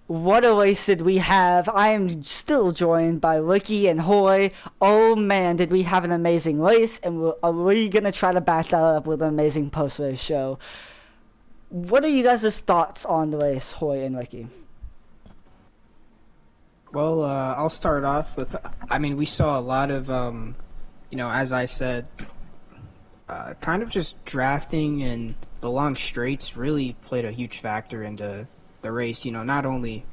What a race did we have? I am still joined by Ricky and Hoy. Oh man, did we have an amazing race, and are we gonna try to back that up with an amazing post-race show? What are you guys' thoughts on the race, Hoy and Ricky? Well, I'll start off with, I mean, we saw a lot of, as I said, kind of just drafting and the long straights really played a huge factor into the race, not only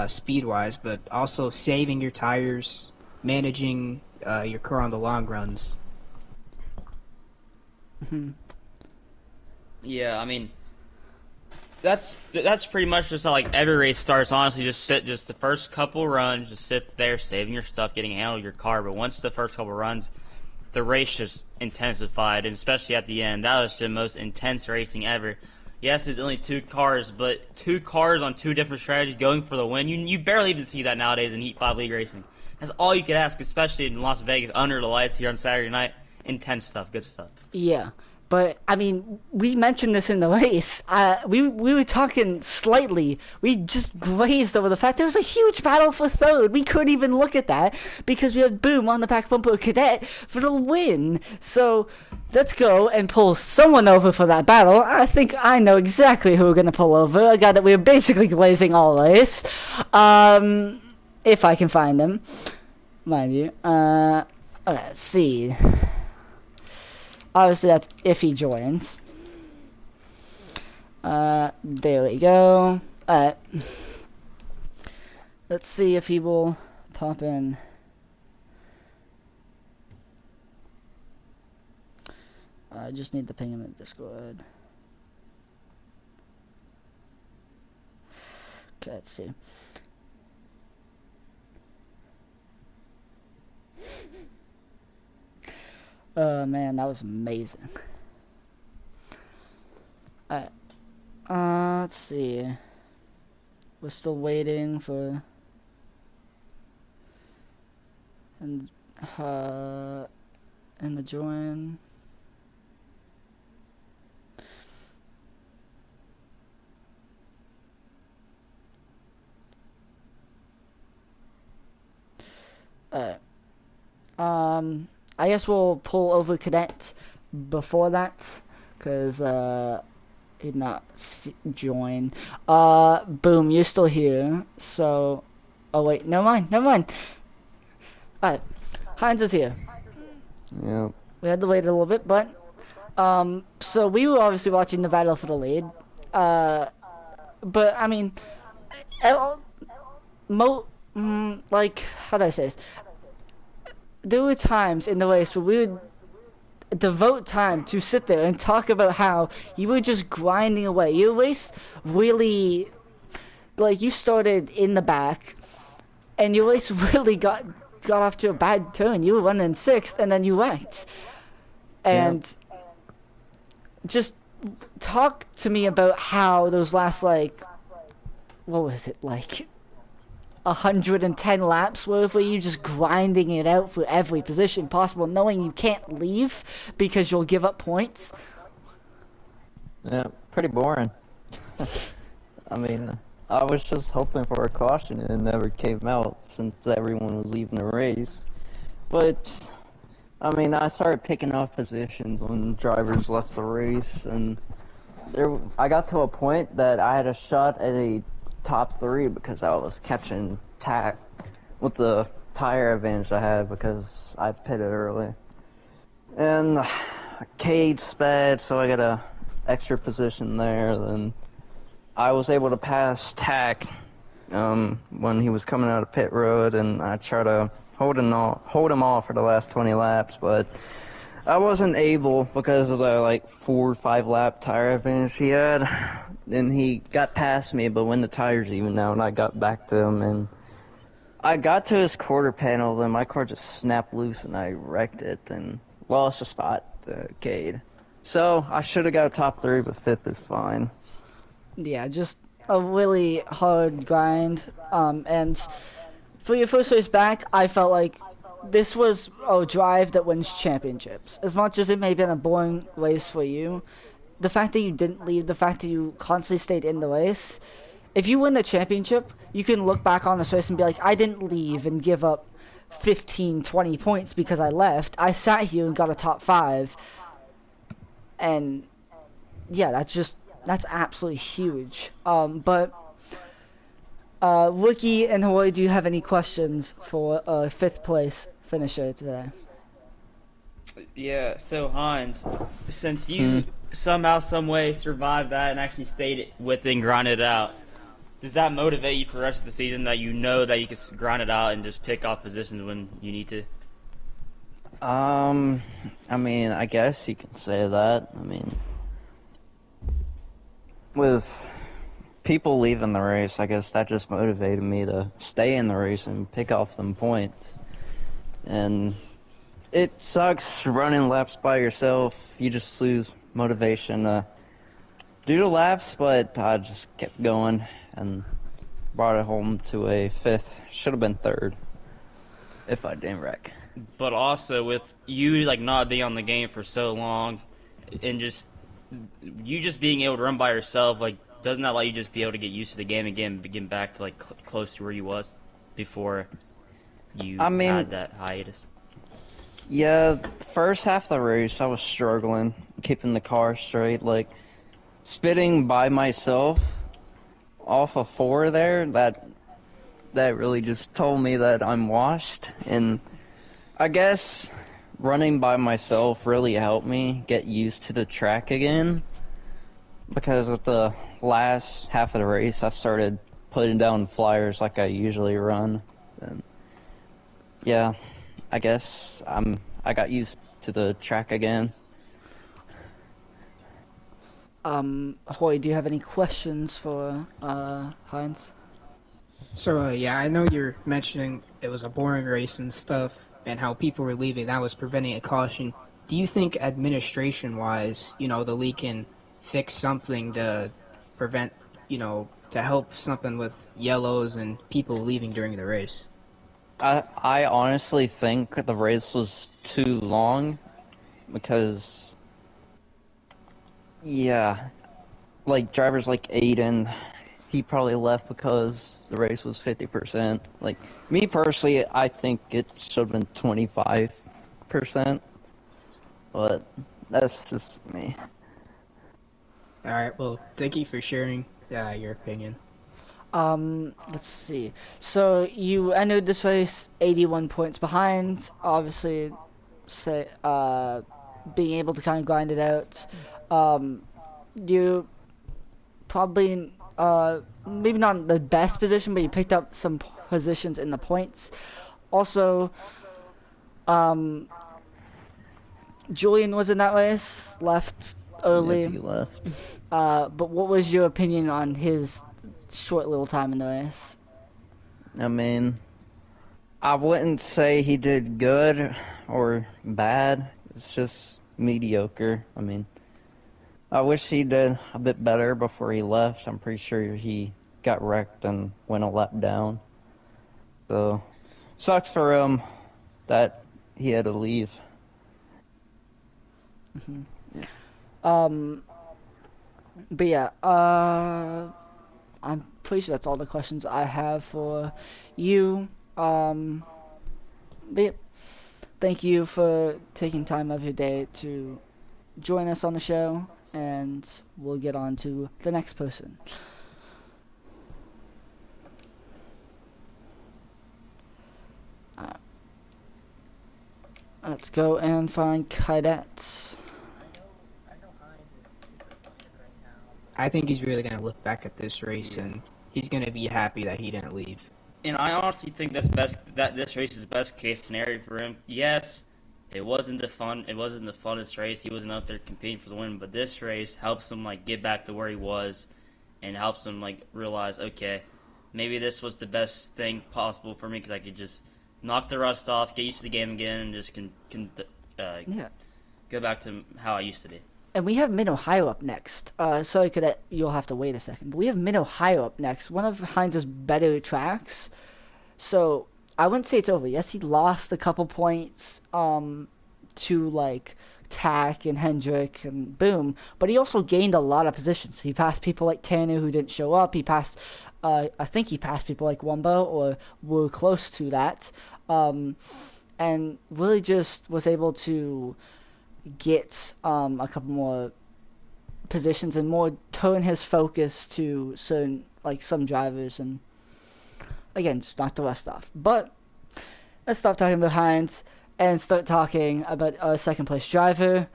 speed-wise, but also saving your tires, managing your car on the long runs. Yeah, I mean that's pretty much just how like every race starts. Honestly, just the first couple runs, just sit there saving your stuff, getting a handle of your car. But once the first couple runs, the race just intensified, and especially at the end, that was the most intense racing ever. Yes, it's only two cars, but two cars on two different strategies going for the win. You barely even see that nowadays in Heat 5 League racing. That's all you could ask, especially in Las Vegas under the lights here on Saturday night. Intense stuff, good stuff. Yeah, but I mean, we mentioned this in the race. We were talking slightly. We just grazed over the fact there was a huge battle for third. We couldn't even look at that because we had Boom on the back bumper of Cadet for the win. So let's go and pull someone over for that battle. I think I know exactly who we're gonna pull over. A guy that we were basically glazing all race. If I can find him, mind you. Okay, let's see. Obviously, that's if he joins. There we go. Let's see if he will pop in. I just need to ping him in Discord. Okay, let's see. Oh man, that was amazing. Alright. Let's see. We're still waiting for and the join. Alright. I guess we'll pull over Cadet before that, because he did not join. Boom, you're still here, so... Oh wait, never mind. Alright, Heinz is here. Yeah. We had to wait a little bit, but... So we were obviously watching the battle for the lead. But, I mean... Like, how do I say this? There were times in the race where we would devote time to sit there and talk about how you were just grinding away. Your race really, like, you started in the back, and your race really got off to a bad turn. You were running sixth, and then you wrecked. And just talk to me about how those last, like, what was it, like 110 laps worth where you're just grinding it out for every position possible, knowing you can't leave because you'll give up points. Yeah, pretty boring. I mean, I was just hoping for a caution and it never came out since everyone was leaving the race. But, I mean, I started picking up positions when drivers left the race, and I got to a point that I had a shot at a top 3 because I was catching tack with the tire advantage I had because I pitted early. And Cade sped, so I got a extra position there. Then I was able to pass Tack when he was coming out of pit road, and I tried to hold him off for the last 20 laps, but I wasn't able because of the like 4 or 5 lap tire advantage he had. And he got past me, but when the tires evened out, I got back to him, and I got to his quarter panel, then my car just snapped loose, and I wrecked it, and lost a spot to Cade. So, I should have got a top 3, but 5th is fine. Yeah, just a really hard grind. And for your first race back, I felt like this was a drive that wins championships. As much as it may have been a boring race for you, the fact that you didn't leave, the fact that you constantly stayed in the race, if you win the championship, you can look back on this race and be like, I didn't leave and give up 15, 20 points because I left. I sat here and got a top 5. And yeah, that's absolutely huge. But Wookie and Hawaii, do you have any questions for 5th place finisher today? Yeah, so Hans, since you somehow, some way survived that and actually stayed with it and grinded it out, does that motivate you for the rest of the season that you know that you can grind it out and just pick off positions when you need to? I mean, I guess you can say that. I mean, with people leaving the race, I guess that just motivated me to stay in the race and pick off some points. And it sucks running laps by yourself. You just lose motivation to do the laps, but I just kept going and brought it home to a 5th. Should have been 3rd if I didn't wreck. But also with you like not being on the game for so long, and just you just being able to run by yourself, like doesn't that let you just be able to get used to the game again, begin back to like close to where you was before you had that hiatus? Yeah, first half of the race I was struggling keeping the car straight, like spitting by myself off of 4 there. That really just told me that I'm washed, and I guess running by myself really helped me get used to the track again, because at the last half of the race I started putting down flyers like I usually run, and yeah, I guess I got used to the track again. Hoy, do you have any questions for Heinz? So, yeah, I know you're mentioning it was a boring race and stuff, and how people were leaving, that was preventing a caution. Do you think administration-wise, the league can fix something to prevent, to help something with yellows and people leaving during the race? I honestly think the race was too long, because, yeah, like drivers like Aiden, he probably left because the race was 50%. Like, me personally, I think it should have been 25%, but that's just me. Alright, well, thank you for sharing your opinion. Let's see. So you entered this race 81 points behind. Obviously, say being able to kind of grind it out. You probably maybe not in the best position, but you picked up some positions in the points. Also, Julian was in that race, left early. If he left. But what was your opinion on his short little time in the race? I mean, I wouldn't say he did good or bad. It's just mediocre. I mean, I wish he did a bit better before he left. I'm pretty sure he got wrecked and went a lap down. So, sucks for him that he had to leave. But yeah, I'm pretty sure that's all the questions I have for you. But yeah, thank you for taking time of your day to join us on the show, and we'll get on to the next person. Let's go and find Cadet. I think he's really going to look back at this race, and he's going to be happy that he didn't leave. And I honestly think that this race is the best case scenario for him. Yes, it wasn't the funnest race. He wasn't out there competing for the win, but this race helps him like get back to where he was, and helps him like realize, okay, maybe this was the best thing possible for me because I could just knock the rust off, get used to the game again, and just go back to how I used to be. And we have Mid-Ohio up next. Sorry, Cadet, you'll have to wait a second. But we have Mid-Ohio up next, one of Heinz's better tracks. So I wouldn't say it's over. Yes, he lost a couple points to like Tack and Hendrick and Boom, but he also gained a lot of positions. He passed people like Tanner who didn't show up. He passed, I think he passed people like Wumbo or were close to that, and really just was able to get a couple more positions and more turn his focus to certain like some drivers and again just knock the rest off. But let's stop talking behinds and start talking about our second place driver.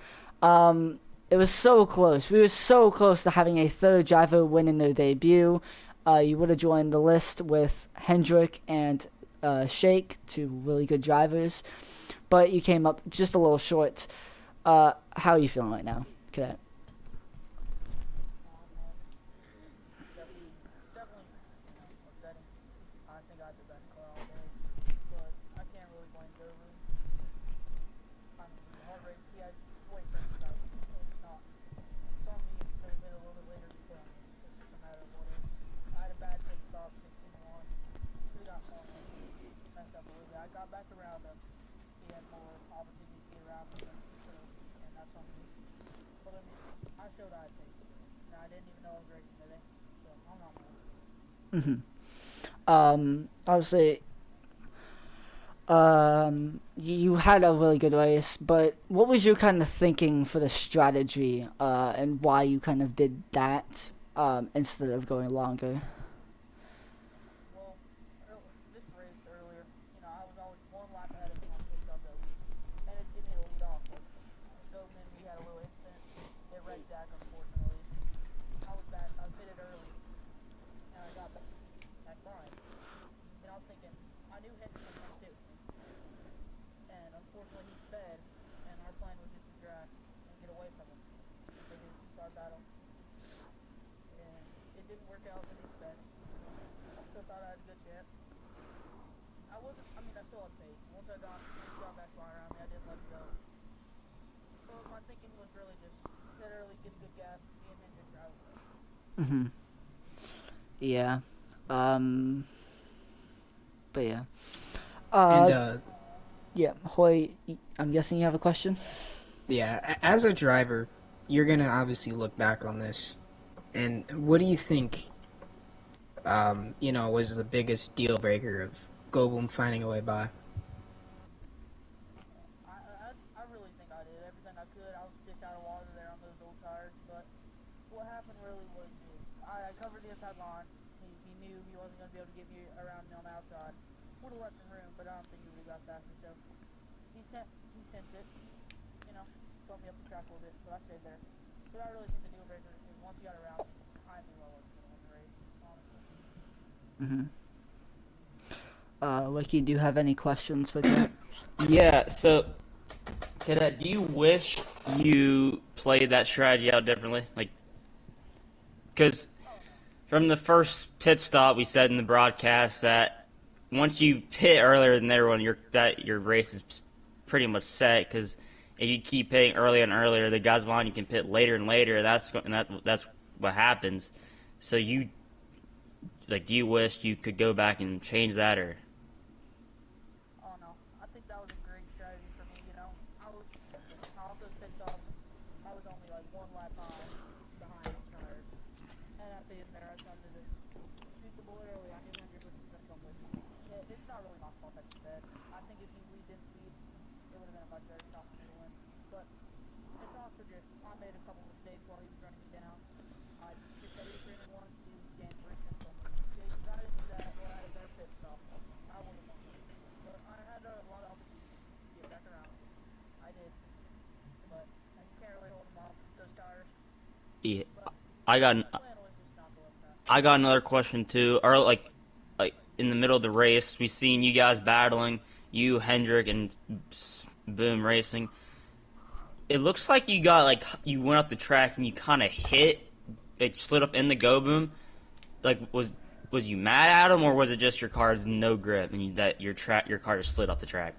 It was so close. We were so close to having a third driver win in their debut. You would have joined the list with Hendrick and Shake, two really good drivers, but you came up just a little short. How are you feeling right now, Cadet? Obviously, you had a really good race, but what was your kind of thinking for the strategy, and why you kind of did that, instead of going longer? Mm-hmm. Yeah. Um, but yeah. And Yeah, Hoy, I'm guessing you have a question? yeah, as a driver, you're gonna obviously look back on this, and what do you think? Was the biggest deal breaker of Goldblum finding a way by? Mm-hmm. Ricky, do you have any questions for Kat? Yeah, so Cadet, do you wish you played that strategy out differently? Like, because from the first pit stop, we said in the broadcast that once you pit earlier than everyone, your race is pretty much set. Because if you keep pitting earlier and earlier, the guys behind you can pit later and later. That's what happens. So do you wish you could go back and change that, or? Yeah, I got I got another question too. Or like in the middle of the race, we seen you guys battling, you Hendrick and Boom racing. It looks like you went up the track and you kind of hit, it slid up in the go boom. Like was you mad at him, or was it just your car's no grip and that your car just slid off the track?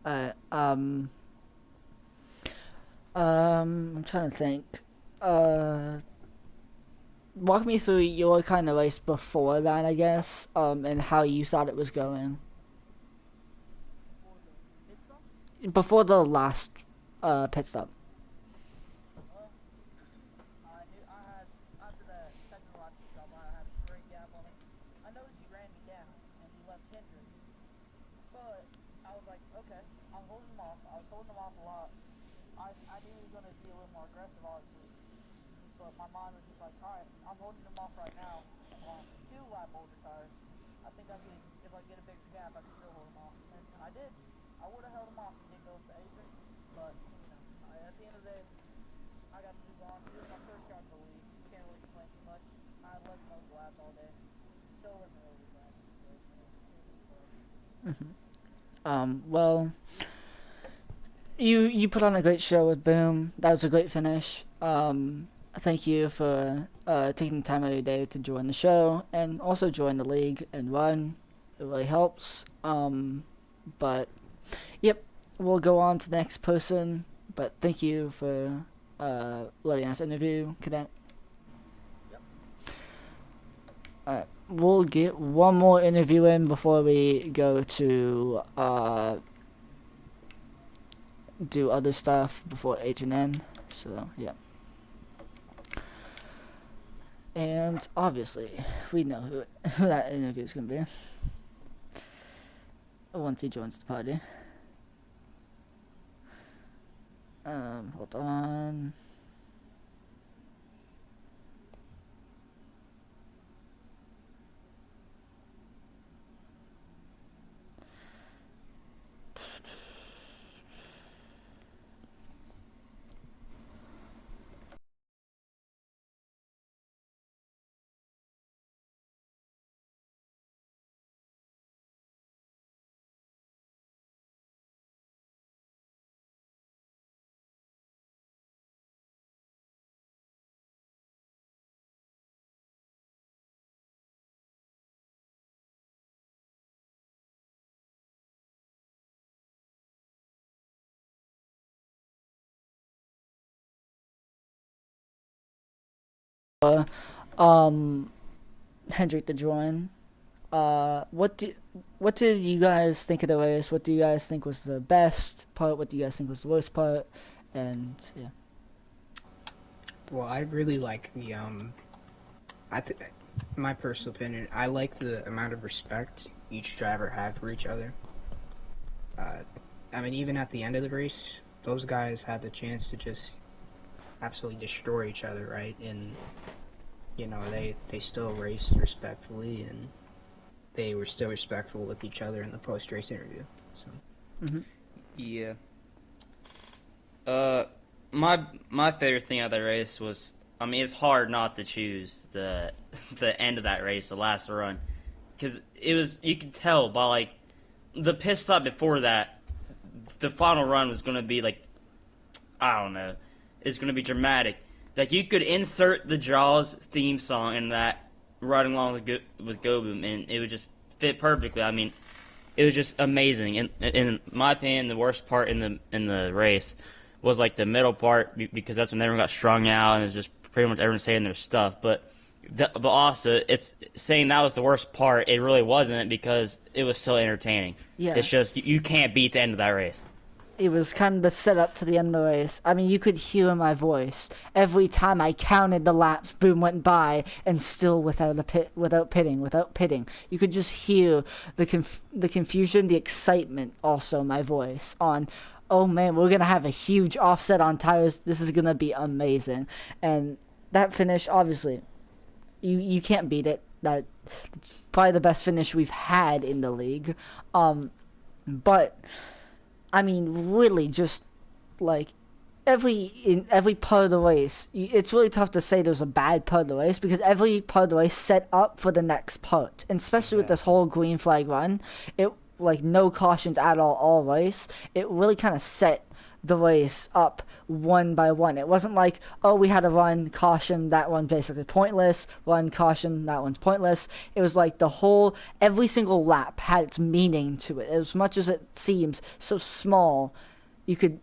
Um, I'm trying to think. Uh, Walk me through your kind of race before that, I guess, and how you thought it was going. Before the last pit stop. Well, you put on a great show with Boom. That was a great finish. Thank you for taking the time out of your day to join the show and also join the league and run. It really helps. But yep, we'll go on to the next person. But thank you for letting us interview, Cadet. Alright, we'll get one more interview in before we go to do other stuff before H&N. So yeah. And obviously, we know who that interview is going to be once he joins the party. Hold on. Um, Hendrik to join. What did you guys think of the race? What do you guys think was the best part? What do you guys think was the worst part? And yeah. Well, I really like the my personal opinion, I like the amount of respect each driver had for each other. I mean, even at the end of the race, those guys had the chance to just absolutely destroy each other, right? And you know, they still raced respectfully, and they were still respectful with each other in the post-race interview. So. Mm-hmm. Yeah. My favorite thing out of that race was, I mean, it's hard not to choose the end of that race, the last run, because it was, you could tell by like the pit stop before that, the final run was gonna be like, I don't know, it's gonna be dramatic. Like you could insert the Jaws theme song in that riding along with Go Boom, and it would just fit perfectly. I mean, it was just amazing. And in my opinion, the worst part in the race was like the middle part, because that's when everyone got strung out and it's just pretty much everyone saying their stuff. But also, it's saying that was the worst part. It really wasn't, because it was so entertaining. Yeah. It's just you can't beat the end of that race. It was kind of the setup to the end of the race. I mean, you could hear my voice every time I counted the laps. Boom went by, and still without pitting. You could just hear the confusion, the excitement. Also, my voice on. Oh man, we're gonna have a huge offset on tires. This is gonna be amazing. And that finish, obviously, you can't beat it. That's probably the best finish we've had in the league. But I mean, really, just like in every part of the race, it's really tough to say there's a bad part of the race, because every part of the race set up for the next part, and especially with this whole green flag run, it like no cautions at all race. It really kind of set the race up one by one. It wasn't like, oh, we had a run, caution, that one basically pointless, run, caution, that one's pointless. It was like every single lap had its meaning to it. As much as it seems so small, you could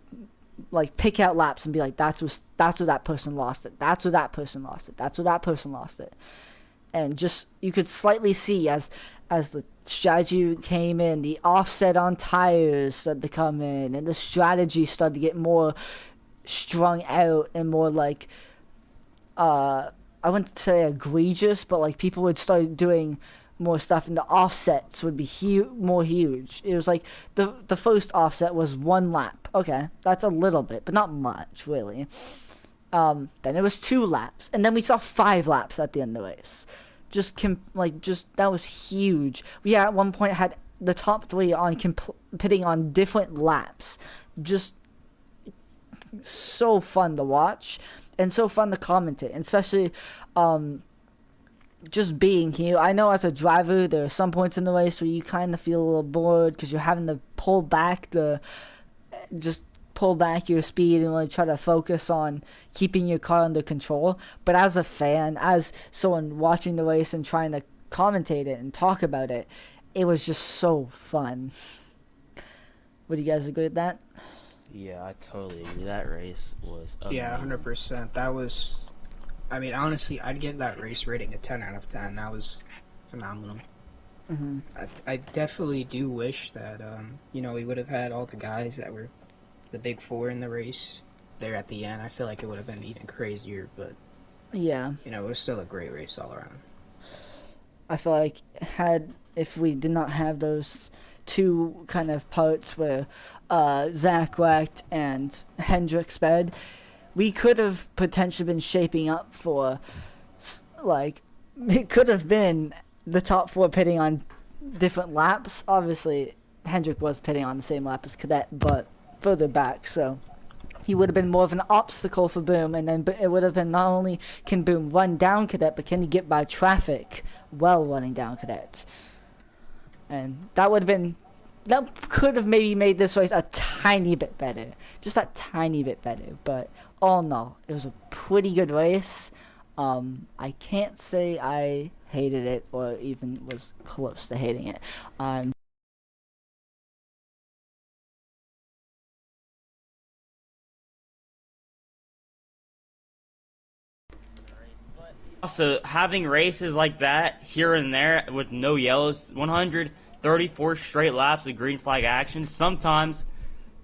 like pick out laps and be like, that's where that person lost it, that's where that person lost it, that's where that person lost it. And just, you could slightly see as the strategy came in, the offset on tires started to come in, and the strategy started to get more strung out and more like, I wouldn't say egregious, but like people would start doing more stuff, and the offsets would be more huge. It was like the first offset was 1 lap. Okay, that's a little bit, but not much really. Then it was 2 laps, and then we saw 5 laps at the end of the race. That was huge. We at one point had the top 3 on pitting on different laps. Just so fun to watch, and so fun to commentate, and especially just being here. I know as a driver, there are some points in the race where you kind of feel a little bored because you're having to pull back your speed and really try to focus on keeping your car under control. But as a fan, as someone watching the race and trying to commentate it and talk about it, it was just so fun. Would you guys agree with that? Yeah, I totally agree. That race was amazing. Yeah, 100%. That was, I mean, honestly, I'd give that race rating a 10 out of 10. That was phenomenal. Mm-hmm. I definitely do wish that, we would have had all the guys that were the big 4 in the race there at the end. I feel like it would have been even crazier, but yeah, it was still a great race all around. I feel like if we did not have those 2 kind of parts where Zach wrecked and Hendrick sped, we could have potentially been shaping up for, like, it could have been the top 4 pitting on different laps. Obviously, Hendrick was pitting on the same lap as Cadet, but further back, so he would have been more of an obstacle for Boom, and then it would have been not only can Boom run down Cadet, but can he get by traffic while running down Cadet. And that could have maybe made this race a tiny bit better. Just a tiny bit better. But all in all, it was a pretty good race. I can't say I hated it or even was close to hating it. Also, having races like that here and there with no yellows, 134 straight laps of green flag action, sometimes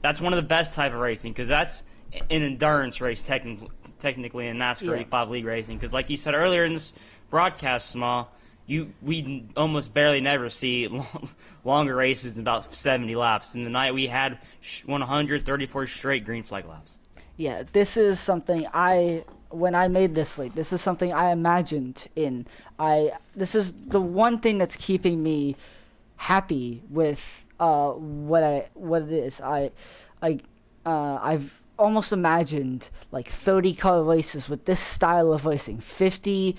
that's one of the best type of racing, because that's an endurance race technically in NASCAR 85 league racing. Because like you said earlier in this broadcast, Small, we almost barely never see longer races than about 70 laps. And tonight we had 134 straight green flag laps. Yeah, this is something when I made this league, this is something I imagined in. This is the one thing that's keeping me happy with what it is. I've almost imagined like 30 car races with this style of racing, 50%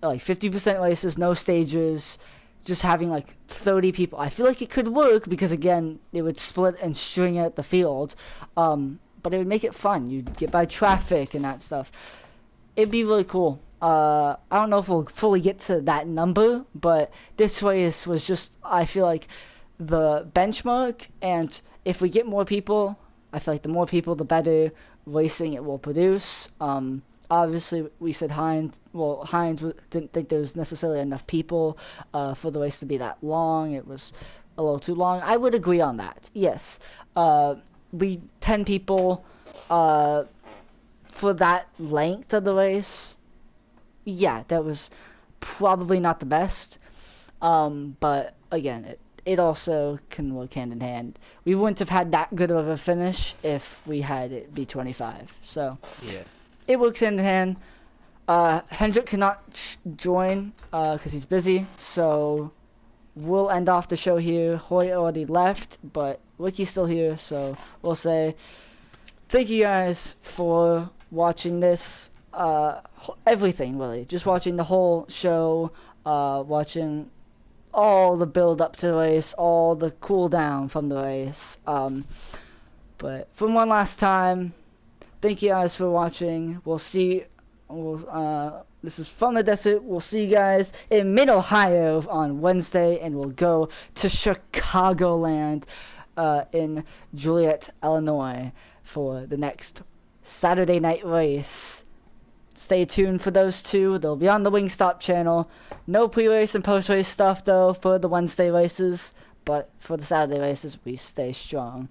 races, no stages, just having like 30 people. I feel like it could work because again, it would split and string out the field. But it would make it fun. You'd get by traffic and that stuff. It'd be really cool. I don't know if we'll fully get to that number, but this race was just, I feel like, the benchmark. And if we get more people, I feel like the more people, the better racing it will produce. Obviously, we said Hines didn't think there was necessarily enough people for the race to be that long. It was a little too long. I would agree on that. Yes. 10 people for that length of the race, yeah, that was probably not the best. But again, it also can work hand in hand. We wouldn't have had that good of a finish if we had it be 25. So yeah, it works hand in hand. Hendrick cannot join because he's busy, so we'll end off the show here. Hoy already left, but Ricky's still here, so we'll say thank you guys for watching this. Everything, really. Just watching the whole show, watching all the build up to the race, all the cool down from the race. But for one last time, thank you guys for watching. This is From the Desert. We'll see you guys in Mid-Ohio on Wednesday, and we'll go to Chicagoland in Joliet, Illinois for the next Saturday night race. Stay tuned for those two. They'll be on the Wingstop channel. No pre-race and post-race stuff, though, for the Wednesday races. But for the Saturday races, we stay strong.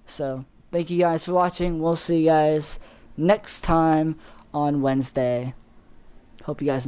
So, thank you guys for watching. We'll see you guys next time on Wednesday. Hope you guys